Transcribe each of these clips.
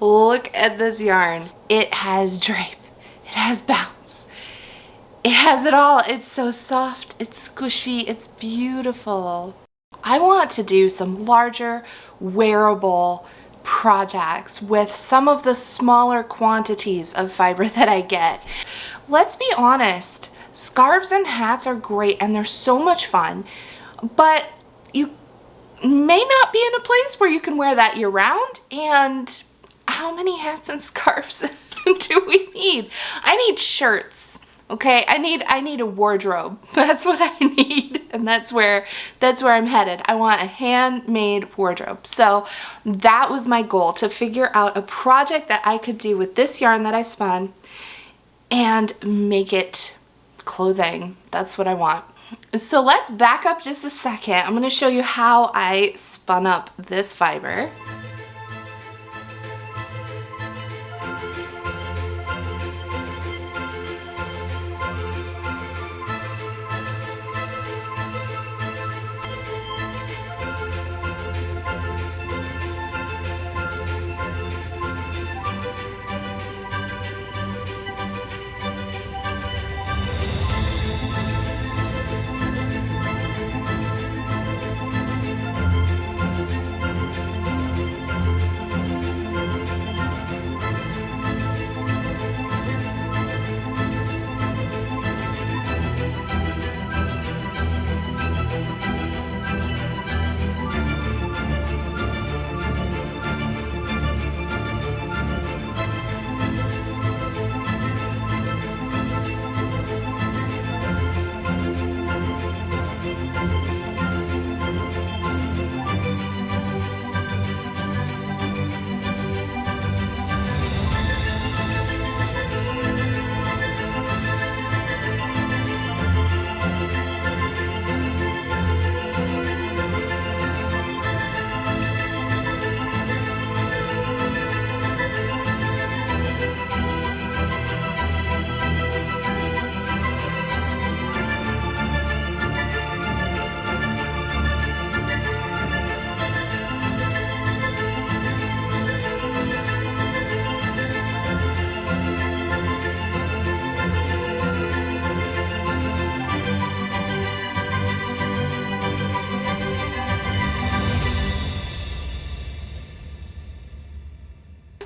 Look at this yarn. It has drape, it has bounce, it has it all. It's so soft, it's squishy, it's beautiful. I want to do some larger wearable projects with some of the smaller quantities of fiber that I get. Let's be honest, scarves and hats are great and they're so much fun, but you may not be in a place where you can wear that year round. And how many hats and scarves do we need? I need shirts. Okay, I need a wardrobe. That's what I need, and that's where I'm headed. I want a handmade wardrobe. So that was my goal, to figure out a project that I could do with this yarn that I spun and make it clothing. That's what I want. So let's back up just a second. I'm going to show you how I spun up this fiber.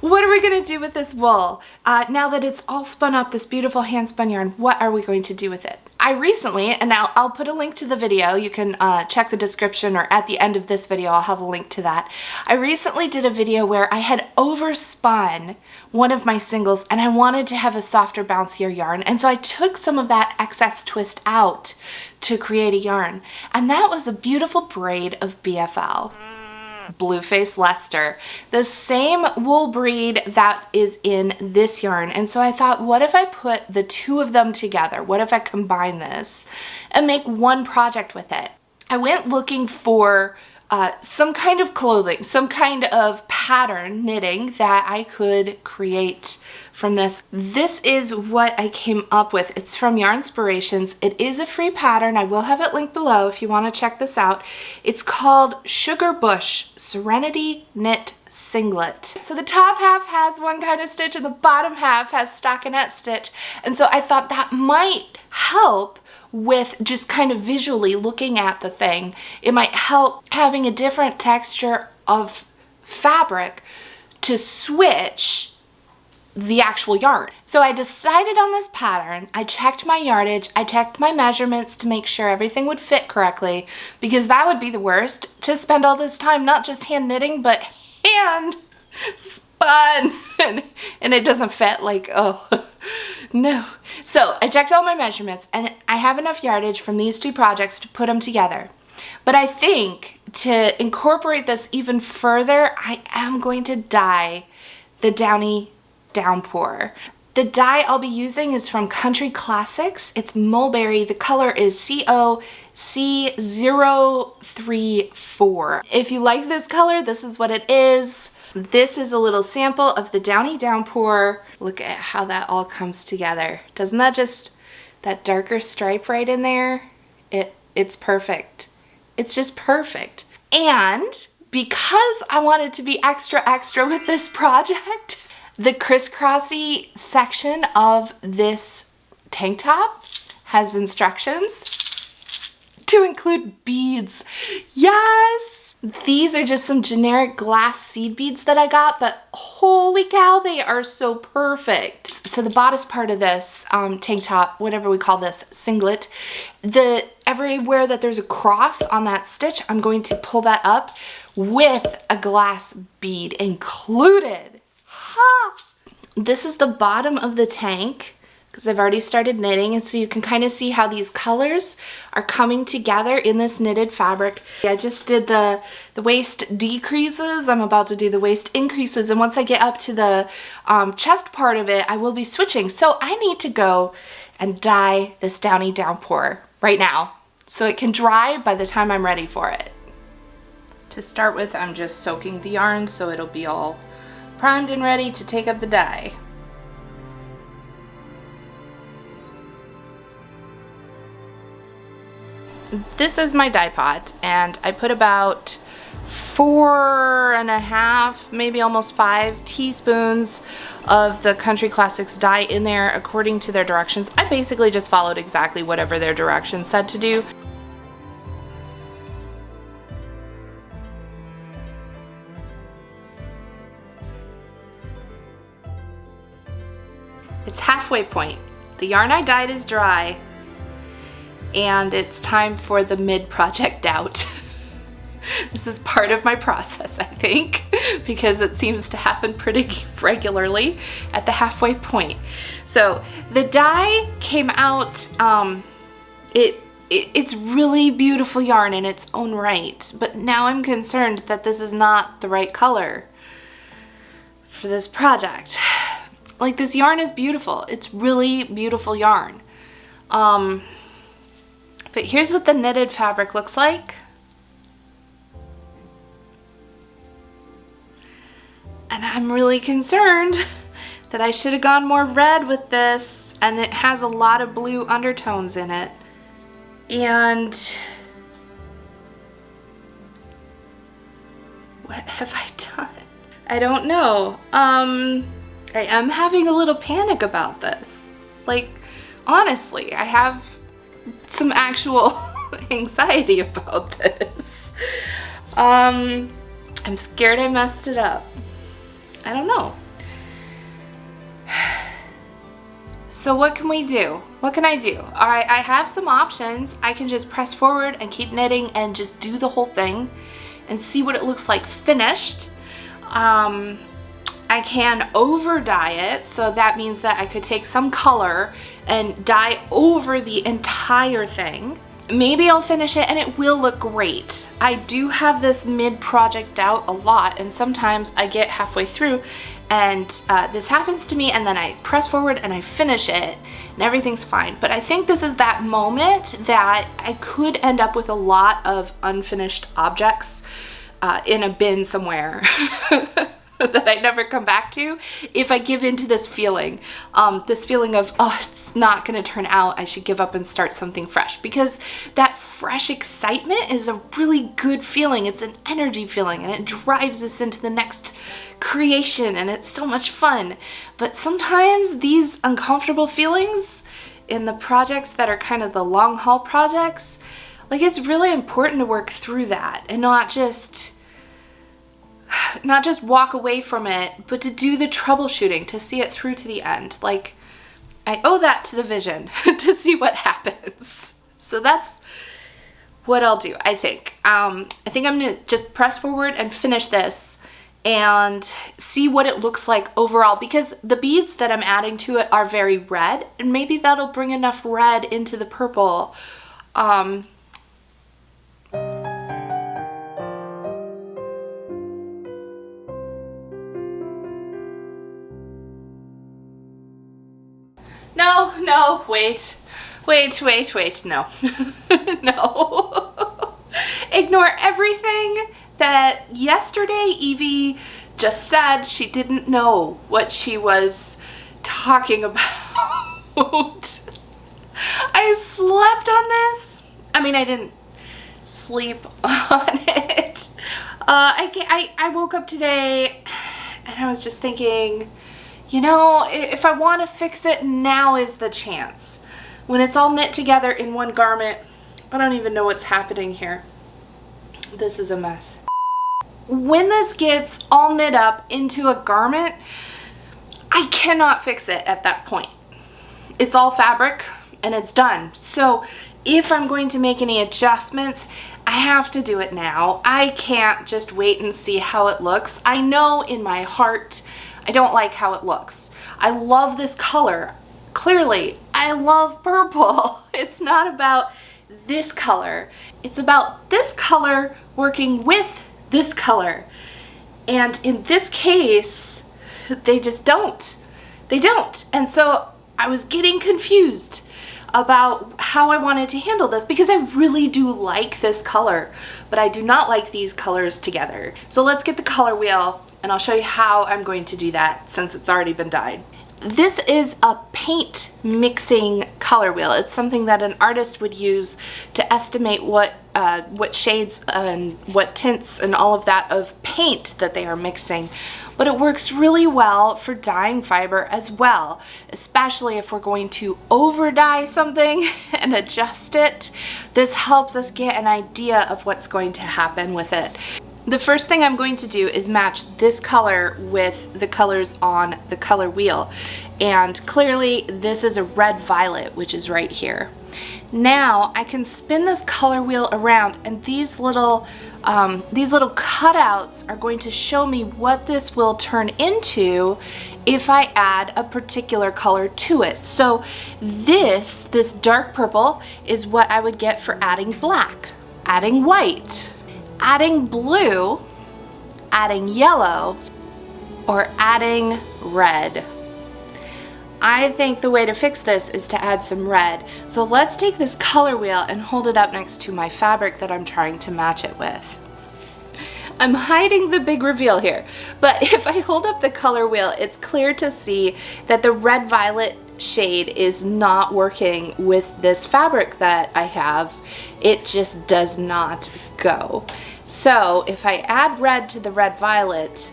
What are we going to do with this wool? Now that it's all spun up, this beautiful hand spun yarn, what are we going to do with it? I recently, and I'll put a link to the video, you can check the description, or at the end of this video I'll have a link to that. I recently did a video where I had overspun one of my singles and I wanted to have a softer, bouncier yarn, and so I took some of that excess twist out to create a yarn, and that was a beautiful braid of BFL. Blueface Leicester, the same wool breed that is in this yarn. And so I thought, what if I put the two of them together? What if I combine this and make one project with it? I went looking for some kind of clothing, some kind of pattern knitting that I could create from this. This is what I came up with. It's from Yarnspirations. It is a free pattern. I will have it linked below if you want to check this out. It's called Sugar Bush Serenity Knit Singlet. So the top half has one kind of stitch and the bottom half has stockinette stitch. And so I thought that might help with just kind of visually looking at the thing. It might help having a different texture of fabric to switch the actual yarn. So I decided on this pattern. I checked my yardage, I checked my measurements to make sure everything would fit correctly, because that would be the worst, to spend all this time not just hand knitting but hand spun and it doesn't fit, like, oh no. So I checked all my measurements and I have enough yardage from these two projects to put them together. But I think to incorporate this even further, I am going to dye the Downey Downpour. The dye I'll be using is from Country Classics. It's mulberry. The color is COC034. If you like this color, this is what it is. This is a little sample of the Downey Downpour. Look at how that all comes together. Doesn't that just, that darker stripe right in there? It's perfect. It's just perfect. And because I wanted to be extra extra with this project, the crisscrossy section of this tank top has instructions to include beads. Yes! These are just some generic glass seed beads that I got, but holy cow, they are so perfect. So the bodice part of this tank top, whatever we call this, singlet, everywhere that there's a cross on that stitch, I'm going to pull that up with a glass bead included. Ha! This is the bottom of the tank, because I've already started knitting, and so you can kind of see how these colors are coming together in this knitted fabric. I just did the waist decreases. I'm about to do the waist increases, and once I get up to the chest part of it, I will be switching. So I need to go and dye this Downey Downpour right now so it can dry by the time I'm ready for it. To start with, I'm just soaking the yarn so it'll be all primed and ready to take up the dye. This is my dye pot, and I put about 4.5, maybe almost 5 teaspoons of the Country Classics dye in there according to their directions. I basically just followed exactly whatever their directions said to do. It's halfway point. The yarn I dyed is dry, and it's time for the mid-project out. This is part of my process, I think, because it seems to happen pretty regularly at the halfway point. So the dye came out, it's really beautiful yarn in its own right, but now I'm concerned that this is not the right color for this project. Like, this yarn is beautiful. It's really beautiful yarn. But here's what the knitted fabric looks like. And I'm really concerned that I should have gone more red with this, and it has a lot of blue undertones in it. And what have I done? I don't know. I am having a little panic about this. Like, honestly, I have some actual anxiety about this. I'm scared I messed it up. I don't know. So what can we do? What can I do? All right, I have some options. I can just press forward and keep knitting and just do the whole thing and see what it looks like finished. I can over dye it, so that means that I could take some color and dye over the entire thing. Maybe I'll finish it and it will look great. I do have this mid-project out a lot, and sometimes I get halfway through and this happens to me, and then I press forward and I finish it and everything's fine. But I think this is that moment that I could end up with a lot of unfinished objects in a bin somewhere. That I never come back to if I give into this feeling of, oh, it's not gonna turn out, I should give up and start something fresh. Because that fresh excitement is a really good feeling. It's an energy feeling, and it drives us into the next creation, and it's so much fun. But sometimes these uncomfortable feelings in the projects that are kind of the long haul projects, like, it's really important to work through that and not just walk away from it, but to do the troubleshooting, to see it through to the end. Like, I owe that to the vision to see what happens. So that's what I'll do, I think. I think I'm gonna just press forward and finish this and see what it looks like overall, because the beads that I'm adding to it are very red, and maybe that'll bring enough red into the purple. No, wait, no. No. Ignore everything that yesterday Evie just said. She didn't know what she was talking about. I slept on this. I mean, I didn't sleep on it. I woke up today and I was just thinking, you know, if I want to fix it, now is the chance. When it's all knit together in one garment, I don't even know what's happening here. This is a mess. When this gets all knit up into a garment, I cannot fix it at that point. It's all fabric and it's done. So if I'm going to make any adjustments, I have to do it now. I can't just wait and see how it looks. I know in my heart I don't like how it looks. I love this color. Clearly, I love purple. It's not about this color. It's about this color working with this color. And in this case, they just don't. They don't. And so I was getting confused about how I wanted to handle this because I really do like this color, but I do not like these colors together. So let's get the color wheel and I'll show you how I'm going to do that since it's already been dyed. This is a paint mixing color wheel. It's something that an artist would use to estimate what shades and what tints and all of that of paint that they are mixing. But it works really well for dyeing fiber as well, especially if we're going to over dye something and adjust it. This helps us get an idea of what's going to happen with it. The first thing I'm going to do is match this color with the colors on the color wheel. And clearly this is a red violet, which is right here. Now I can spin this color wheel around and these little cutouts are going to show me what this will turn into if I add a particular color to it. So this dark purple is what I would get for adding black, adding white, adding blue, adding yellow, or adding red. I think the way to fix this is to add some red. So let's take this color wheel and hold it up next to my fabric that I'm trying to match it with. I'm hiding the big reveal here, but if I hold up the color wheel, it's clear to see that the red violet shade is not working with this fabric that I have. It just does not go. So if I add red to the red violet,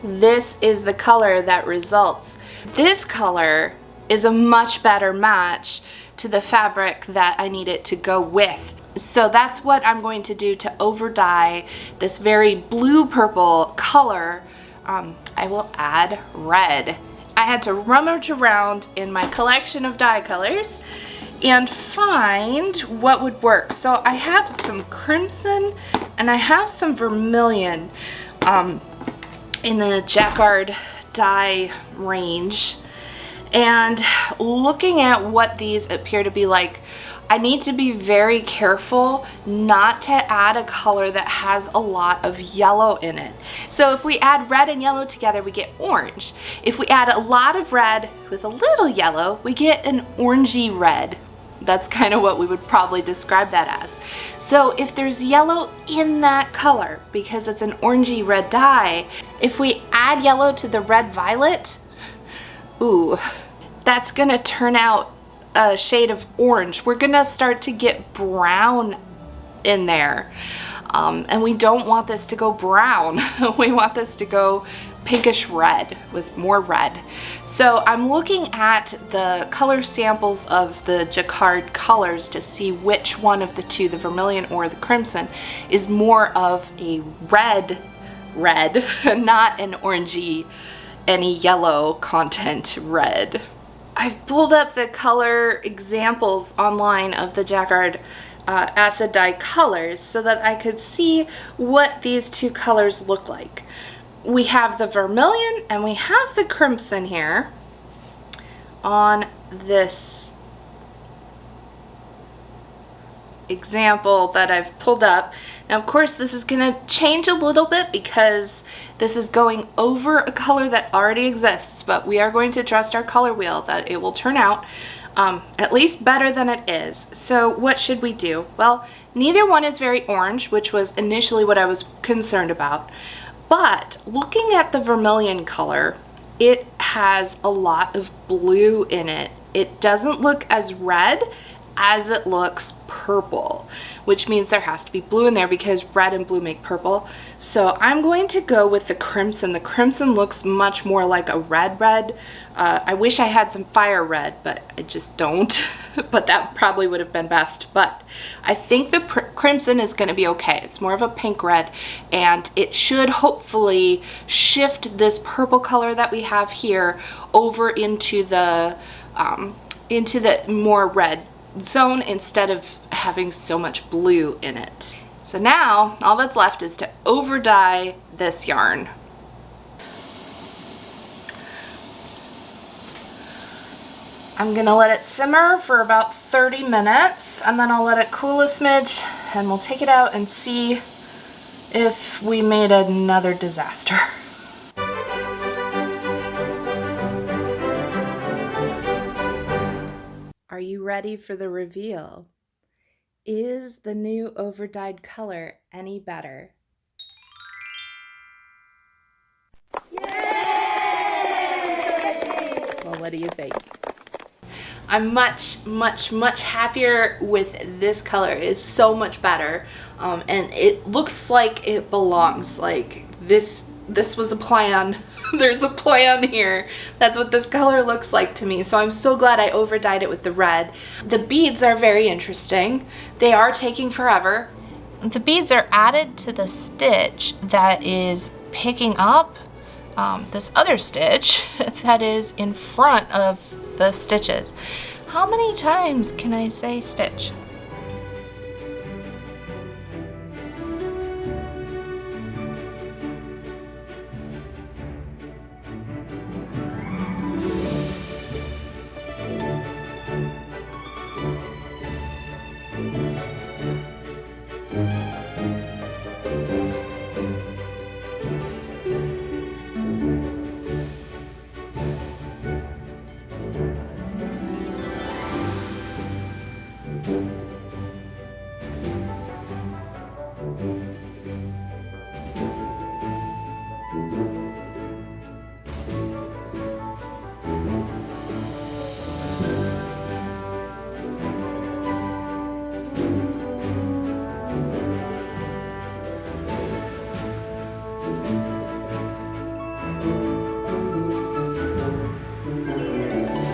this is the color that results. This color is a much better match to the fabric that I need it to go with. So that's what I'm going to do to over dye this very blue purple color. I will add red. I had to rummage around in my collection of dye colors and find what would work. So I have some crimson and I have some vermilion in the Jacquard dye range. And looking at what these appear to be like, I need to be very careful not to add a color that has a lot of yellow in it. So if we add red and yellow together, we get orange. If we add a lot of red with a little yellow, we get an orangey red. That's kind of what we would probably describe that as. So if there's yellow in that color, because it's an orangey red dye, if we add yellow to the red violet, ooh, that's gonna turn out a shade of orange. We're gonna start to get brown in there. And we don't want this to go brown. We want this to go pinkish red with more red. So I'm looking at the color samples of the Jacquard colors to see which one of the two, the vermilion or the crimson, is more of a red, not an orangey, any yellow content red. I've pulled up the color examples online of the Jacquard acid dye colors so that I could see what these two colors look like. We have the vermilion and we have the crimson here on this example that I've pulled up. Now of course this is going to change a little bit because this is going over a color that already exists, but we are going to trust our color wheel that it will turn out at least better than it is. So what should we do? Well, neither one is very orange, which was initially what I was concerned about. But looking at the vermilion color, it has a lot of blue in it. It doesn't look as red as it looks purple, which means there has to be blue in there because red and blue make purple. So I'm going to go with the crimson. The crimson looks much more like a red. I wish I had some fire red, but I just don't. But that probably would have been best. But I think the crimson is going to be okay. It's more of a pink red, and it should hopefully shift this purple color that we have here over into the more red zone instead of having so much blue in it. So now all that's left is to over dye this yarn. I'm gonna let it simmer for about 30 minutes and then I'll let it cool a smidge and we'll take it out and see if we made another disaster. Are you ready for the reveal? Is the new over-dyed color any better? Yay! Well, what do you think? I'm much happier with this color. It is so much better, and it looks like it belongs. Like this was a plan. There's a plan here. That's what this color looks like to me. So I'm so glad I over dyed it with the red. The beads are very interesting. They are taking forever. The beads are added to the stitch that is picking up this other stitch that is in front of the stitches. How many times can I say stitch?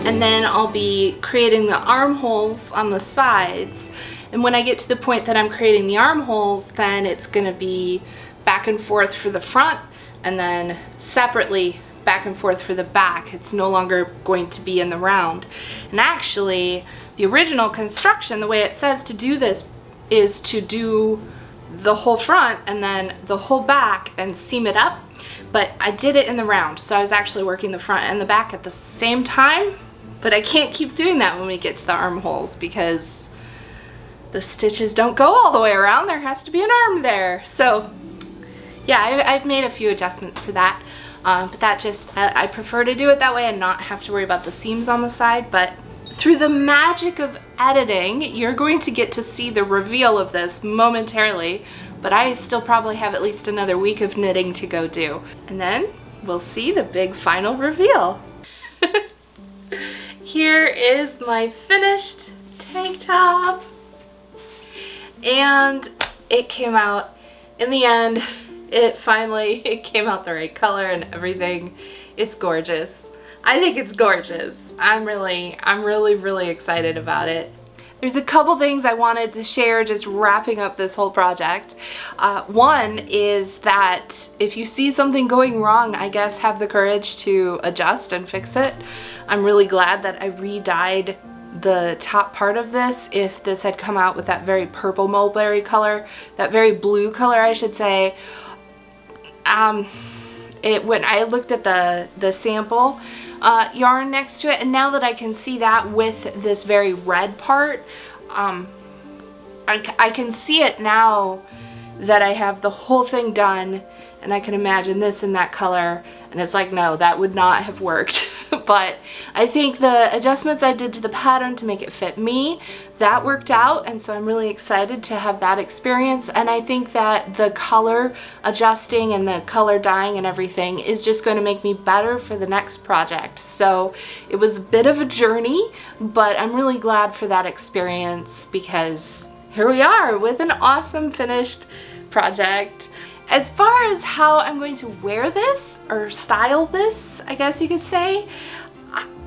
And then I'll be creating the armholes on the sides. And when I get to the point that I'm creating the armholes, then it's gonna be back and forth for the front and then separately back and forth for the back. It's no longer going to be in the round. And actually, the original construction, the way it says to do this is to do the whole front and then the whole back and seam it up. But I did it in the round, so I was actually working the front and the back at the same time. But I can't keep doing that when we get to the armholes because the stitches don't go all the way around. There has to be an arm there. So yeah, I've made a few adjustments for that. But that just, I prefer to do it that way and not have to worry about the seams on the side. But through the magic of editing, you're going to get to see the reveal of this momentarily. But I still probably have at least another week of knitting to go do. And then we'll see the big final reveal. Here is my finished tank top. And it came out, in the end, it came out the right color and everything. It's gorgeous. I think it's gorgeous. I'm really excited about it. There's a couple things I wanted to share just wrapping up this whole project. One is that if you see something going wrong, I guess have the courage to adjust and fix it. I'm really glad that I re-dyed the top part of this. If this had come out with that very purple mulberry color, that very blue color I should say, when I looked at the sample yarn next to it, and now that I can see that with this very red part, I can see it now that I have the whole thing done, and I can imagine this in that color, and it's like, no, that would not have worked. But I think the adjustments I did to the pattern to make it fit me, that worked out, and so I'm really excited to have that experience. And I think that the color adjusting and the color dyeing and everything is just going to make me better for the next project. So it was a bit of a journey, but I'm really glad for that experience because here we are with an awesome finished project. As far as how I'm going to wear this, or style this, I guess you could say,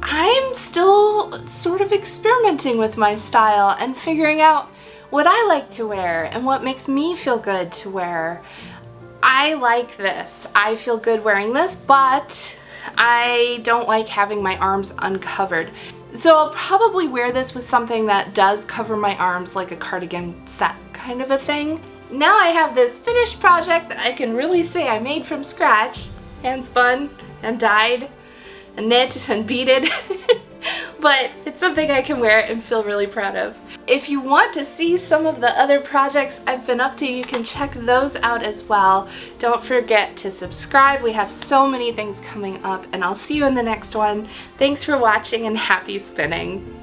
I'm still sort of experimenting with my style and figuring out what I like to wear and what makes me feel good to wear. I like this. I feel good wearing this, but I don't like having my arms uncovered. So I'll probably wear this with something that does cover my arms, like a cardigan set kind of a thing. Now I have this finished project that I can really say I made from scratch, hand spun and dyed and knit and beaded, but it's something I can wear and feel really proud of. If you want to see some of the other projects I've been up to, you can check those out as well. Don't forget to subscribe. We have so many things coming up, and I'll see you in the next one. Thanks for watching and happy spinning.